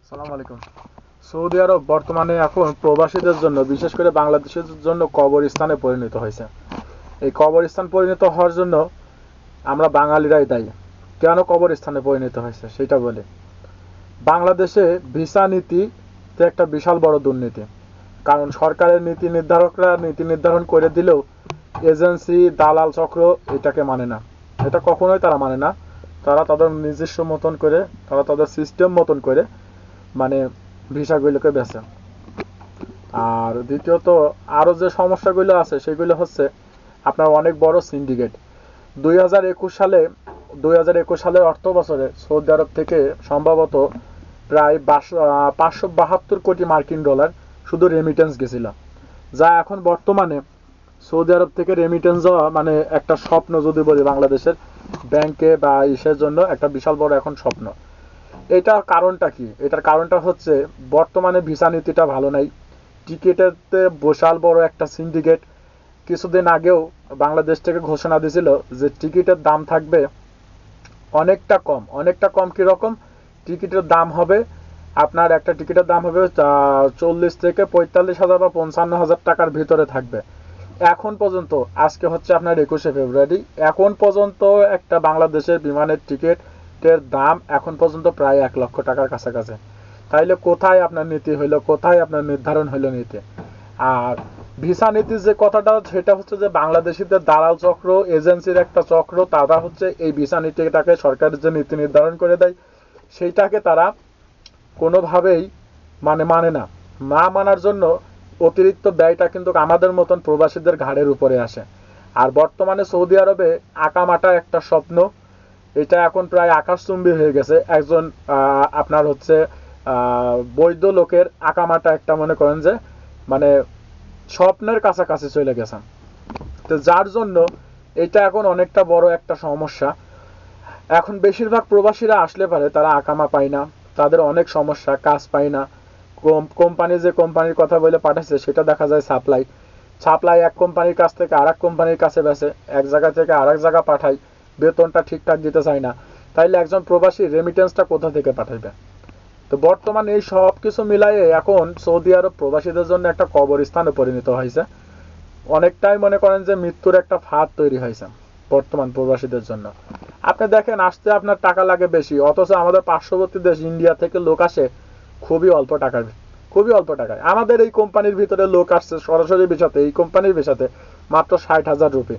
সালাম আলাইকুম। সৌদি আরব বর্তমানে এখন প্রবাসীদের জন্য, বিশেষ করে বাংলাদেশের জন্য কবরস্থানে পরিণত হয়েছে। এই কবরস্থান পরিণত হওয়ার জন্য আমরা বাঙালিরাই দায়ী। কেন কবরস্থানে পরিণত হয়েছে সেটা বলি। বাংলাদেশে ভিসা নীতিতে একটা বিশাল বড় দুর্নীতি। কারণ সরকারের নীতি নির্ধারকরা নীতি নির্ধারণ করে দিলেও এজেন্সি, দালাল চক্র এটাকে মানে না। এটা কখনোই তারা মানে না। তারা তাদের নিজস্ব মতন করে, তারা তাদের সিস্টেম মতন করে মানে ভিসাগুলোকে বেচে। আর দ্বিতীয়ত আরও যে সমস্যাগুলো আছে সেগুলো হচ্ছে আপনার অনেক বড় সিন্ডিকেট। 2021 সালে 2021 সালের অর্থ বছরে সৌদি আরব থেকে সম্ভবত প্রায় 572 কোটি মার্কিন ডলার শুধু রেমিটেন্স গেছিল, যা এখন বর্তমানে সৌদি আরব থেকে রেমিটেন্স যাওয়া মানে একটা স্বপ্ন যদি বলি, বাংলাদেশের ব্যাংকে বা ইসের জন্য একটা বিশাল বড় এখন স্বপ্ন। এটার কারণটা কি? এটার কারণটা হচ্ছে বর্তমানে ভিসা নীতিটা ভালো নাই। টিকিটেতে বিশাল বড় একটা সিন্ডিকেট। কিছুদিন আগেও বাংলাদেশ থেকে ঘোষণা দিয়েছিল যে টিকিটের দাম থাকবে অনেকটা কম। অনেকটা কম কিরকম? টিকিটের দাম হবে আপনার, একটা টিকিটের দাম হবে 40 থেকে 45,000 বা 55,000 টাকার ভিতরে থাকবে। এখন পর্যন্ত, আজকে হচ্ছে আপনার 21শে ফেব্রুয়ারি, এখন পর্যন্ত একটা বাংলাদেশের বিমানের টিকিটের দাম এখন পর্যন্ত প্রায় 1 লক্ষ টাকার কাছাকাছি। তাইলে কোথায় আপনার নীতি হইলো, কোথায় আপনার নির্ধারণ হইলো নীতি? আর ভিসা নীতির যে কথাটা, সেটা হচ্ছে যে বাংলাদেশিদের দালাল চক্র, এজেন্সির একটা চক্র, তারা হচ্ছে এই ভিসা নীতিটাকে, সরকারের যে নীতি নির্ধারণ করে দেয় সেইটাকে তারা কোনোভাবেই মানে না। না মানার জন্য অতিরিক্ত ব্যয়টা কিন্তু আমাদের মতন প্রবাসীদের ঘাড়ের উপরে আসে। আর বর্তমানে সৌদি আরবে আকামাটা একটা স্বপ্ন। এটা এখন প্রায় আকাশচুম্বী হয়ে গেছে। একজন আপনার হচ্ছে বৈধ লোকের আকামাটা একটা, মনে করেন যে মানে স্বপ্নের কাছাকাছি চলে গেছে। তো যার জন্য এটা এখন অনেকটা বড় একটা সমস্যা। এখন বেশিরভাগ প্রবাসীরা আসলে পারে তারা আকামা পায় না, তাদের অনেক সমস্যা, কাজ পায় না। কোম্পানি যে কোম্পানির কথা বলে পাঠাচ্ছে সেটা দেখা যায় সাপ্লাই সাপ্লাই এক কোম্পানির কাছ থেকে আরেক কোম্পানির কাছে বেছে, এক জায়গা থেকে আরেক জায়গা পাঠায়, বেতনটা ঠিকঠাক দিতে চায় না। তাইলে একজন প্রবাসী রেমিটেন্সটা কোথা থেকে পাঠাবে? তো বর্তমানে এই সব কিছু মিলাইয়ে এখন সৌদি আরব প্রবাসীদের জন্য একটা কবরস্থানে পরিণত হয়েছে। অনেকটাই মনে করেন যে মৃত্যুর একটা ফাঁদ তৈরি হয়েছে বর্তমান প্রবাসীদের জন্য। আপনি দেখেন, আসতে আপনার টাকা লাগে বেশি, অথচ আমাদের পার্শ্ববর্তী দেশ ইন্ডিয়া থেকে লোক আসে খুবই অল্প টাকায়। খুবই অল্প টাকায় আমাদের এই কোম্পানির ভিতরে লোক আসছে সরাসরি ভিসাতে, এই কোম্পানির ভিসাতে মাত্র 60,000 রুপি।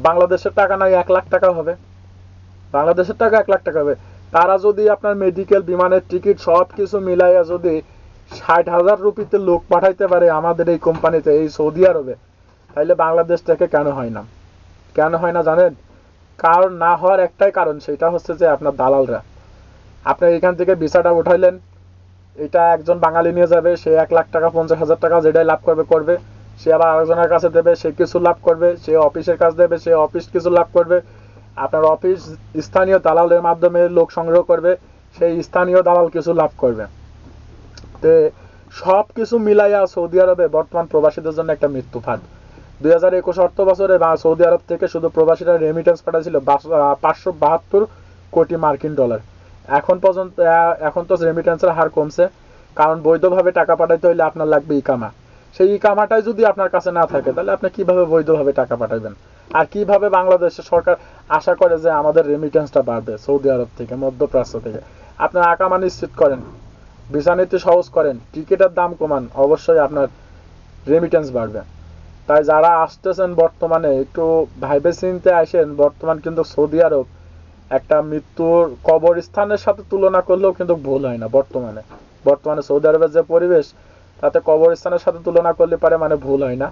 বাংলাদেশের টাকা নয় 1 লাখ টাকা হবে। বাংলাদেশের টাকা 1 লাখ টাকা হবে। তারা যদি আপনার মেডিকেল, বিমানের টিকিট সব কিছু মিলাইয়া যদি 60,000 রুপিতে লোক পাঠাইতে পারে আমাদের এই কোম্পানিতে, এই সৌদি আরবে, তাইলে বাংলাদেশ থেকে কেন হয় না? কেন হয় না জানেন? কারণ না হওয়ার একটাই কারণ, সেটা হচ্ছে যে আপনার দালালরা। আপনি এখান থেকে ভিসাটা উঠাইলেন, এটা একজন বাঙালি নিয়ে যাবে, সে 1 লাখ টাকা, 50,000 টাকা যেটাই লাভ করবে করবে। সে আবার আরেকজনের কাছে দেবে, সে কিছু লাভ করবে। সে অফিসের কাজ দেবে, সে অফিস কিছু লাভ করবে। আপনার অফিস স্থানীয় দালালের মাধ্যমে লোক সংগ্রহ করবে, সেই স্থানীয় দালাল কিছু লাভ করবে। তে সব কিছু মিলাইয়া সৌদি আরবে বর্তমান প্রবাসীদের জন্য একটা মৃত্যু ফাঁদ। 2021 অর্থ বছরে সৌদি আরব থেকে শুধু প্রবাসীরা রেমিটেন্স পাঠাচ্ছিল 572 কোটি মার্কিন ডলার। এখন পর্যন্ত এখন তো রেমিটেন্সের হার কমছে, কারণ বৈধভাবে টাকা পাঠাইতে হলে আপনার লাগবে ইকামা। সেই ইকামাটাই যদি আপনার কাছে না থাকে, তাহলে আপনি কিভাবে বৈধভাবে টাকা পাঠাবেন? আর কিভাবে বাংলাদেশের সরকার আশা করে যে আমাদের রেমিটেন্সটা বাড়বে সৌদি আরব থেকে, মধ্যপ্রাচ্য থেকে? আপনার আকামা নিশ্চিত করেন, ভিসা নীতি সহজ করেন, টিকিটের দাম কমান, অবশ্যই আপনার রেমিটেন্স বাড়বে। তাই যারা আসতেছেন বর্তমানে একটু ভাইবে চিনতে আসেন। বর্তমান কিন্তু সৌদি আরব একটা মৃত্যুর কবরস্থানের সাথে তুলনা করলেও কিন্তু ভুল হয় না। বর্তমানে বর্তমানে সৌদি আরবের যে পরিবেশ, তাতে কবরস্থানের সাথে তুলনা করলে পারে মানে ভুল হয় না।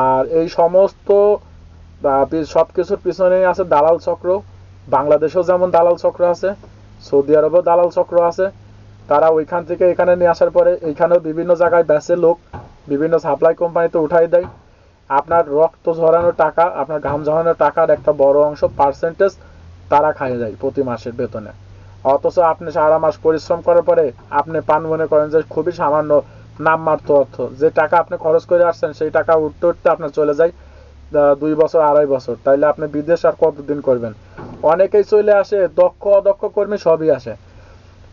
আর এই সমস্ত সব কিছুর পিছনেই আছে দালাল চক্র। বাংলাদেশেও যেমন দালাল চক্র আছে, সৌদি আরবেও দালাল চক্র আছে। তারা ওইখান থেকে এখানে নিয়ে আসার পরে এইখানেও বিভিন্ন জায়গায় বেচে লোক, বিভিন্ন সাপ্লাই কোম্পানিতে উঠাই দেয়। আপনার রক্ত ঝরানো টাকা, আপনার ঘাম ঝরানো টাকার একটা বড় অংশ, পার্সেন্টেজ তারা খাইয়ে যায় প্রতি মাসের বেতনে। অথচ আপনি সারা মাস পরিশ্রম করার পরে আপনি পান মনে করেন যে খুবই সামান্য নামমাত্র অর্থ। যে টাকা আপনি খরচ করে আসছেন সেই টাকা উঠতে উঠতে আপনার চলে যায় 2 বছর 2.5 বছর। তাইলে আপনি বিদেশ আর কতদিন করবেন? অনেকেই চলে আসে, দক্ষ অদক্ষ কর্মী সবই আসে।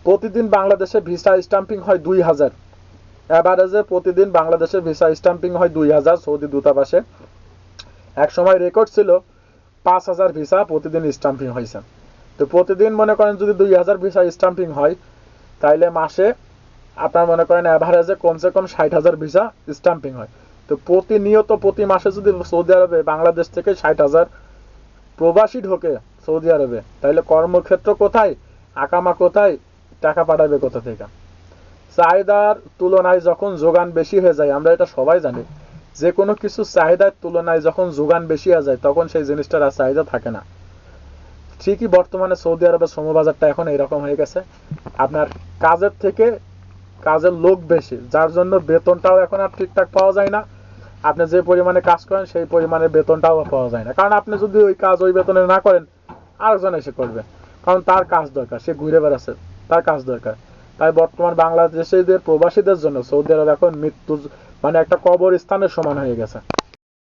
প্রতিদিন বাংলাদেশে ভিসা স্টাম্পিং হয় 2000, এভারেজে প্রতিদিন বাংলাদেশে ভিসা স্টাম্পিং হয় 2000 সৌদি দূতাবাসে। এক সময় রেকর্ড ছিল 5000 ভিসা প্রতিদিন স্টাম্পিং হয়েছে। তো প্রতিদিন মনে করেন যদি 2000 ভিসা স্টাম্পিং হয়, তাইলে মাসে আপনার মনে করেন এভারেজে কমসে কম 60,000 ভিসা স্টাম্পিং হয়। তো প্রতিনিয়ত প্রতি মাসে যদি সৌদি আরবে বাংলাদেশ থেকে 60,000 প্রবাসী ঢোকে সৌদি আরবে, তাইলে কর্মক্ষেত্র কোথায়, আকামা কোথায়, টাকা পাঠাবে কোথা থেকে? চাহিদার তুলনায় যখন যোগান বেশি হয়ে যায়, আমরা এটা সবাই জানি, যে কোনো কিছু চাহিদার তুলনায় যখন যোগান বেশি হয়ে যায় তখন সেই জিনিসটার আর চাহিদা থাকে না। ঠিকই বর্তমানে সৌদি আরবের শ্রমবাজারটা এখন এইরকম হয়ে গেছে, আপনার কাজের থেকে কাজের লোক বেশি, যার জন্য বেতনটাও এখন আর ঠিকঠাক পাওয়া যায় না। আপনি যে পরিমাণে কাজ করেন সেই পরিমাণে বেতনটাও পাওয়া যায় না, কারণ আপনি যদি ওই কাজ ওই বেতনে না করেন আরেকজন এসে করবে, কারণ তার কাজ দরকার, সে ঘুরে বেড়াচ্ছে, তার কাজ দরকার। তাই বর্তমান বাংলাদেশের প্রবাসীদের জন্য সৌদি আরব এখন মৃত্যু মানে একটা কবরস্থানের সমান হয়ে গেছে।